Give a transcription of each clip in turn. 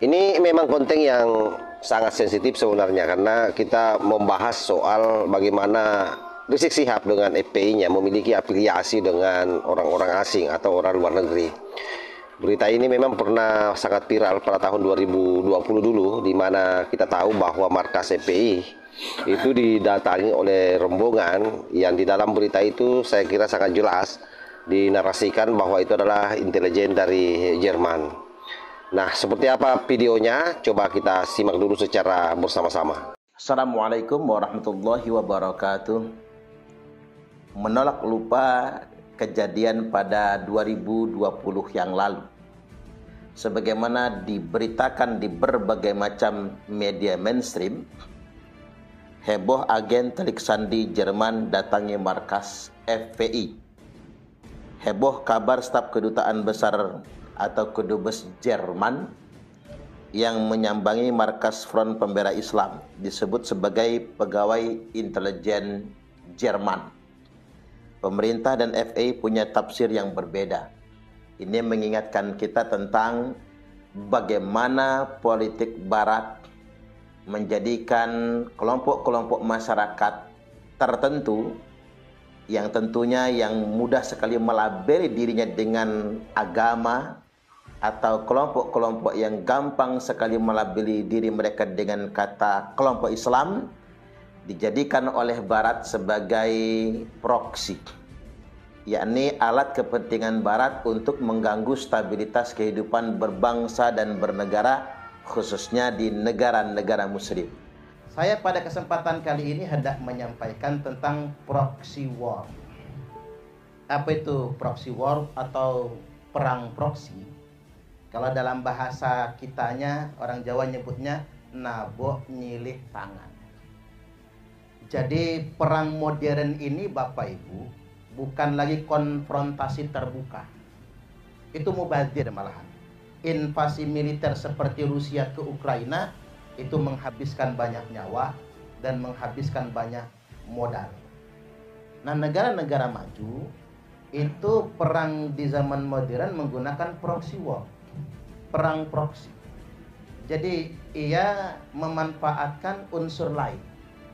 Ini memang konten yang sangat sensitif sebenarnya karena kita membahas soal bagaimana Rizik Syihab dengan FPI-nya memiliki afiliasi dengan orang-orang asing atau orang luar negeri. Berita ini memang pernah sangat viral pada tahun 2020 dulu, di mana kita tahu bahwa markas FPI itu didatangi oleh rombongan yang di dalam berita itu saya kira sangat jelas dinarasikan bahwa itu adalah intelijen dari Jerman. Nah, seperti apa videonya? Coba kita simak dulu secara bersama-sama. Assalamualaikum warahmatullahi wabarakatuh. Menolak lupa kejadian pada 2020 yang lalu. Sebagaimana diberitakan di berbagai macam media mainstream, heboh agen telik sandi Jerman datangi markas FPI. Heboh kabar staf kedutaan besar atau kedubes Jerman yang menyambangi markas Front Pembela Islam disebut sebagai pegawai intelijen Jerman. Pemerintah dan FPI punya tafsir yang berbeda. Ini mengingatkan kita tentang bagaimana politik Barat menjadikan kelompok-kelompok masyarakat tertentu yang tentunya yang mudah sekali melabeli dirinya dengan agama, atau kelompok-kelompok yang gampang sekali melabeli diri mereka dengan kata kelompok Islam, dijadikan oleh Barat sebagai proksi, yakni alat kepentingan Barat untuk mengganggu stabilitas kehidupan berbangsa dan bernegara, khususnya di negara-negara Muslim. Saya pada kesempatan kali ini hendak menyampaikan tentang proxy war. Apa itu proxy war atau perang proksi? Kalau dalam bahasa kitanya, orang Jawa nyebutnya nabok nyilih tangan. Jadi perang modern ini Bapak Ibu bukan lagi konfrontasi terbuka. Itu mubazir malahan. Invasi militer seperti Rusia ke Ukraina itu menghabiskan banyak nyawa dan menghabiskan banyak modal. Nah, negara-negara maju itu perang di zaman modern menggunakan proxy war. Perang proksi. Jadi ia memanfaatkan unsur lain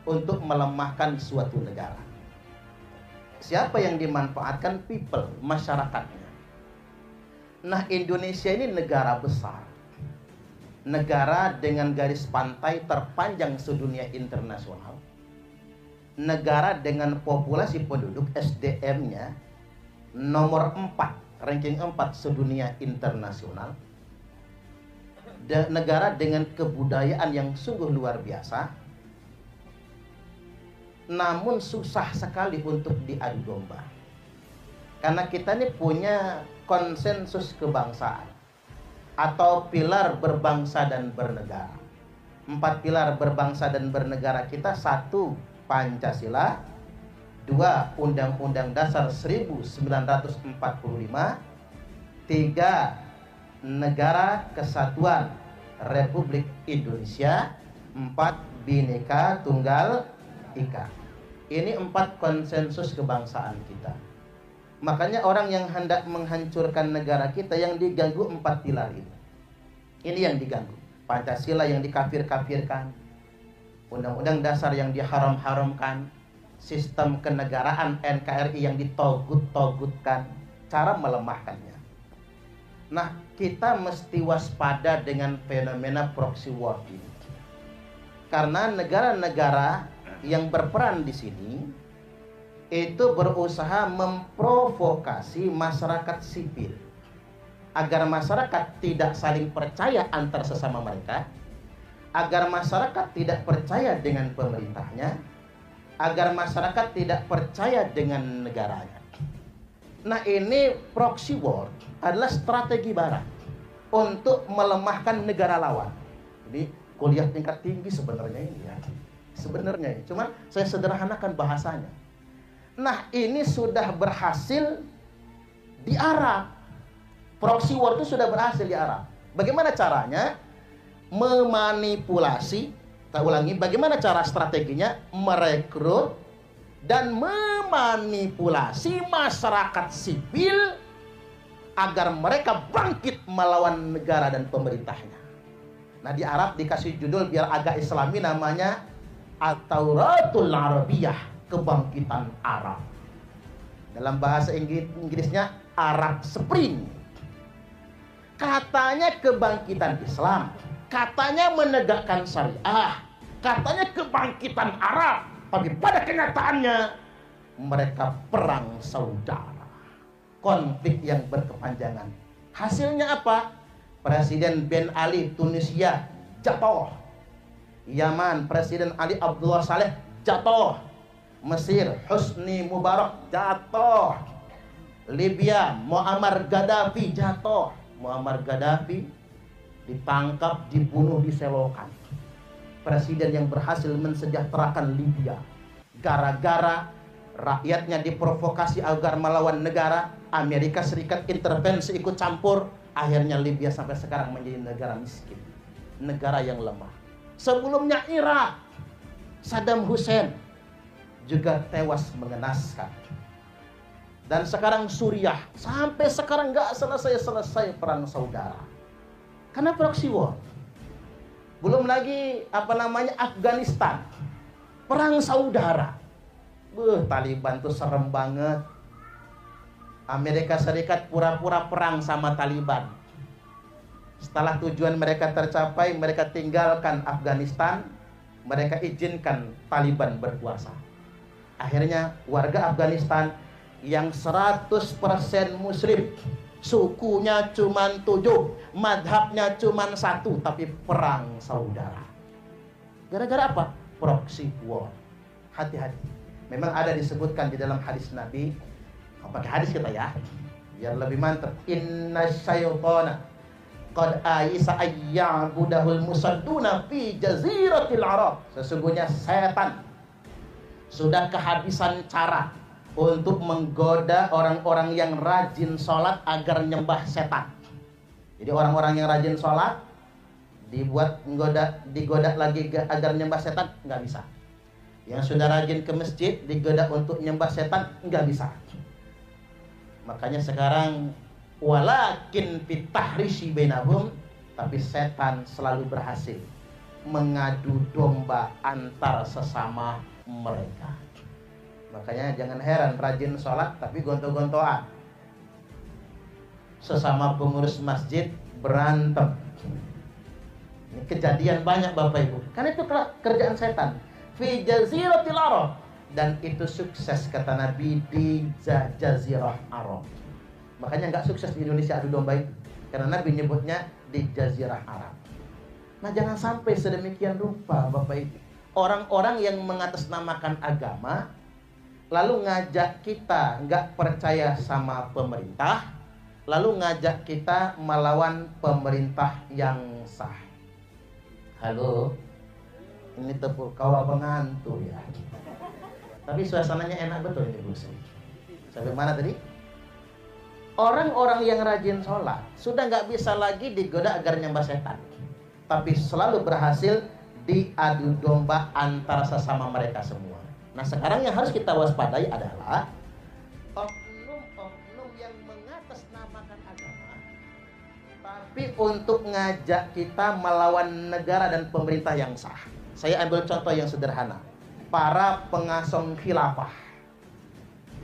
untuk melemahkan suatu negara. Siapa yang dimanfaatkan? People, masyarakatnya. Nah, Indonesia ini negara besar. Negara dengan garis pantai terpanjang sedunia internasional. Negara dengan populasi penduduk SDM-nya nomor 4, ranking 4 sedunia internasional. Negara dengan kebudayaan yang sungguh luar biasa, namun susah sekali untuk diadu domba. Karena kita ini punya konsensus kebangsaan atau pilar berbangsa dan bernegara. 4 pilar berbangsa dan bernegara kita: 1. Pancasila, 2. Undang-Undang Dasar 1945, 3. Negara Kesatuan Republik Indonesia, 4. Bhinneka Tunggal Ika. Ini 4 konsensus kebangsaan kita. Makanya orang yang hendak menghancurkan negara kita yang diganggu 4 pilar ini. Ini yang diganggu. Pancasila yang dikafir-kafirkan, Undang-Undang Dasar yang diharam-haramkan, sistem kenegaraan NKRI yang ditogut-togutkan, cara melemahkannya. Nah, kita mesti waspada dengan fenomena proxy war ini. Karena negara-negara yang berperan di sini itu berusaha memprovokasi masyarakat sipil agar masyarakat tidak saling percaya antar sesama mereka, agar masyarakat tidak percaya dengan pemerintahnya, agar masyarakat tidak percaya dengan negaranya. Nah, ini proxy war adalah strategi Barat untuk melemahkan negara lawan. Jadi kuliah tingkat tinggi sebenarnya ini ya. Sebenarnya ini, cuman saya sederhanakan bahasanya. Nah, ini sudah berhasil di Arab. Proxy war itu sudah berhasil di Arab. Bagaimana caranya? Memanipulasi, tak ulangi, bagaimana cara strateginya? Merekrut dan memanipulasi masyarakat sipil agar mereka bangkit melawan negara dan pemerintahnya. Nah, di Arab dikasih judul biar agak islami, namanya At-Tauratul Arabiyah, kebangkitan Arab. Dalam bahasa Inggrisnya Arab Spring. Katanya kebangkitan Islam, katanya menegakkan syariah, katanya kebangkitan Arab, tapi pada kenyataannya mereka perang saudara, konflik yang berkepanjangan. Hasilnya apa? Presiden Ben Ali Tunisia jatuh, Yaman Presiden Ali Abdullah Saleh jatuh, Mesir Husni Mubarak jatuh, Libya Muammar Gaddafi jatuh. Muammar Gaddafi ditangkap, dibunuh, diselokan. Presiden yang berhasil mensejahterakan Libya gara-gara rakyatnya diprovokasi agar melawan negara, Amerika Serikat intervensi ikut campur, akhirnya Libya sampai sekarang menjadi negara miskin, negara yang lemah. Sebelumnya Irak, Saddam Hussein juga tewas mengenaskan. Dan sekarang Suriah, sampai sekarang nggak selesai-selesai perang saudara. Karena proxy war. Belum lagi Afghanistan, perang saudara. Taliban tuh serem banget. Amerika Serikat pura-pura perang sama Taliban. Setelah tujuan mereka tercapai, mereka tinggalkan Afghanistan, mereka izinkan Taliban berkuasa. Akhirnya warga Afghanistan yang 100% muslim, sukunya cuma 7, madhabnya cuma 1, tapi perang saudara. Gara-gara apa? Proxy war. Hati-hati. Memang ada disebutkan di dalam hadis Nabi. Pakai hadis kita ya, biar lebih mantap. Inna syaitana qad aisa ayya'budahul musadduna fi jaziratil Arab. Sesungguhnya setan sudah kehabisan cara untuk menggoda orang-orang yang rajin sholat agar nyembah setan. Jadi orang-orang yang rajin sholat digoda lagi agar nyembah setan, nggak bisa. Yang sudah rajin ke masjid digoda untuk nyembah setan, nggak bisa. Makanya sekarang walakin fitahrisi bainahum, tapi setan selalu berhasil mengadu domba antar sesama mereka. Makanya jangan heran rajin sholat tapi gonto-gontoan. Sesama pengurus masjid berantem. Ini kejadian banyak Bapak Ibu. Karena itu kerjaan setan. Fi jaziratil Arab. Dan itu sukses kata Nabi di Jazirah Arab. Makanya nggak sukses di Indonesia adu domba itu, karena Nabi nyebutnya di Jazirah Arab. Nah, jangan sampai sedemikian rupa Bapak Ibu, orang-orang yang mengatasnamakan agama lalu ngajak kita nggak percaya sama pemerintah, lalu ngajak kita melawan pemerintah yang sah. Halo, ini tepuk kawah pengantu ya. Tapi suasananya enak betul ini Bu. Sampai mana tadi? Orang-orang yang rajin sholat sudah nggak bisa lagi digoda agar nyembah setan, tapi selalu berhasil diadu domba antara sesama mereka semua. Nah, sekarang yang harus kita waspadai adalah oknum-oknum yang mengatasnamakan agama, tapi untuk ngajak kita melawan negara dan pemerintah yang sah. Saya ambil contoh yang sederhana. Para pengasuh khilafah.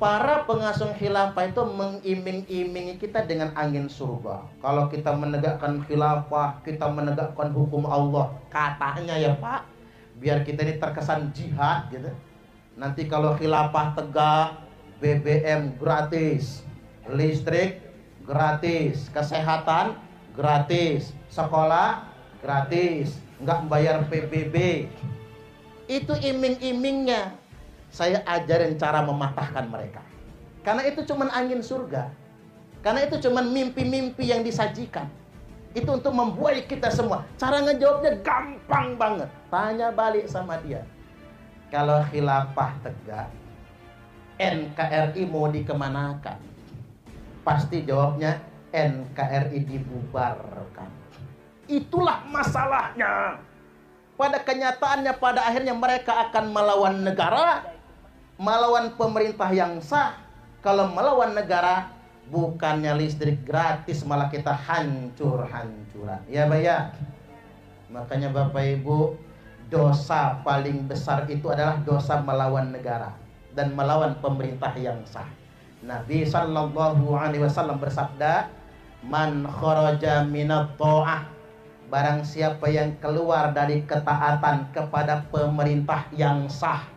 Para pengasuh khilafah itu mengiming-imingi kita dengan angin surga. Kalau kita menegakkan khilafah, kita menegakkan hukum Allah. Katanya ya Pak, biar kita ini terkesan jihad gitu. Nanti kalau khilafah tegak, BBM gratis, listrik gratis, kesehatan gratis, sekolah gratis, nggak bayar PBB. Itu iming-imingnya. Saya ajarin cara mematahkan mereka. Karena itu cuman angin surga. Karena itu cuman mimpi-mimpi yang disajikan. Itu untuk membuai kita semua. Cara ngejawabnya gampang banget. Tanya balik sama dia. Kalau khilafah tegak, NKRI mau dikemanakan? Pasti jawabnya NKRI dibubarkan. Itulah masalahnya. Pada kenyataannya, pada akhirnya mereka akan melawan negara, melawan pemerintah yang sah. Kalau melawan negara, bukannya listrik gratis, malah kita hancur-hancuran. Ya Pak ya. Makanya Bapak Ibu, dosa paling besar itu adalah dosa melawan negara dan melawan pemerintah yang sah. Nabi Shallallahu Alaihi Wasallam bersabda, "Man kharaja minat ta'ah," barang siapa yang keluar dari ketaatan kepada pemerintah yang sah,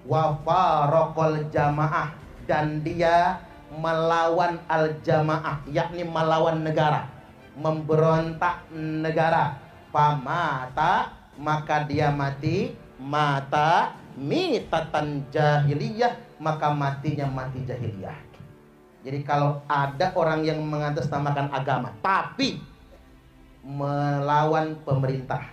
wa faraqal jamaah, dan dia melawan al-jamaah, yakni melawan negara, memberontak negara, pamata, maka dia mati, mata mitatan jahiliyah, maka matinya mati jahiliyah. Jadi kalau ada orang yang mengatasnamakan agama tapi melawan pemerintah,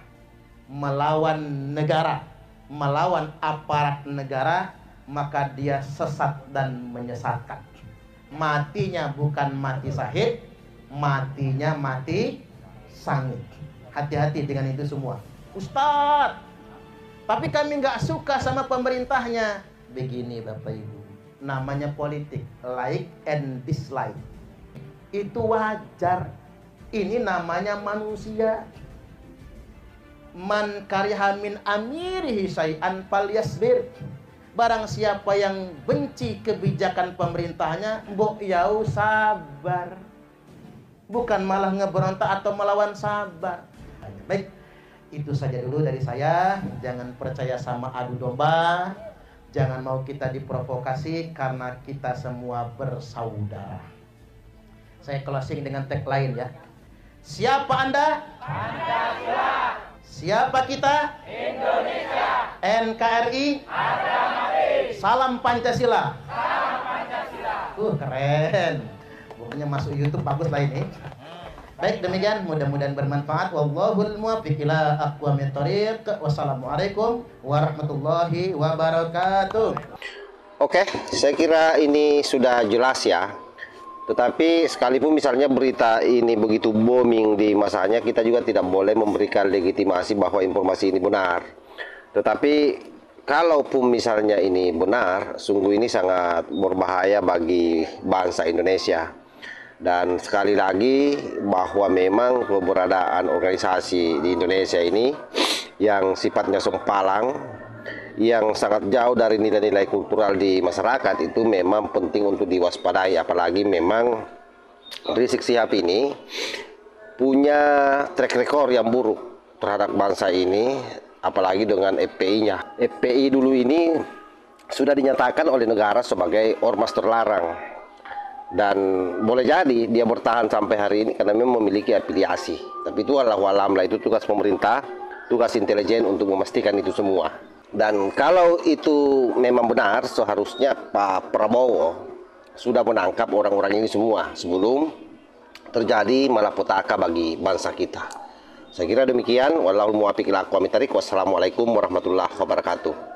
melawan negara, melawan aparat negara, maka dia sesat dan menyesatkan. Matinya bukan mati syahid, matinya mati sangit. Hati-hati dengan itu semua. Ustadz, tapi kami nggak suka sama pemerintahnya. Begini Bapak Ibu, namanya politik, like and dislike. Itu wajar. Ini namanya manusia. Man kariha min amirihi syai'an falyasbir. Barang siapa yang benci kebijakan pemerintahnya, mbok yau sabar. Bukan malah ngeberontak atau melawan, sabar. Baik, itu saja dulu dari saya. Jangan percaya sama adu domba. Jangan mau kita diprovokasi, karena kita semua bersaudara. Saya closing dengan tagline ya. Siapa Anda? Pancasila. Siapa kita? Indonesia. NKRI. Harga mati. Salam Pancasila. Salam Pancasila. Keren. Pokoknya masuk YouTube bagus lah ini. Baik, demikian, mudah-mudahan bermanfaat. Wallahul muwaffiq ila aqwamit thoriq. Wassalamualaikum warahmatullahi wabarakatuh. Oke, saya kira ini sudah jelas ya. Tetapi sekalipun misalnya berita ini begitu booming di masanya, kita juga tidak boleh memberikan legitimasi bahwa informasi ini benar. Tetapi kalaupun misalnya ini benar, sungguh ini sangat berbahaya bagi bangsa Indonesia. Dan sekali lagi bahwa memang keberadaan organisasi di Indonesia ini yang sifatnya sempalang, yang sangat jauh dari nilai-nilai kultural di masyarakat, itu memang penting untuk diwaspadai. Apalagi memang Rizik Syihab ini punya track record yang buruk terhadap bangsa ini, apalagi dengan FPI-nya. FPI dulu ini sudah dinyatakan oleh negara sebagai ormas terlarang. Dan boleh jadi dia bertahan sampai hari ini karena memang memiliki afiliasi. Tapi itu wallahu alam lah, itu tugas pemerintah, tugas intelijen untuk memastikan itu semua. Dan kalau itu memang benar, seharusnya Pak Prabowo sudah menangkap orang-orang ini semua sebelum terjadi malapetaka bagi bangsa kita. Saya kira demikian. Wallahul muwaffiq ila aqwamit thoriq. Wassalamualaikum warahmatullahi wabarakatuh.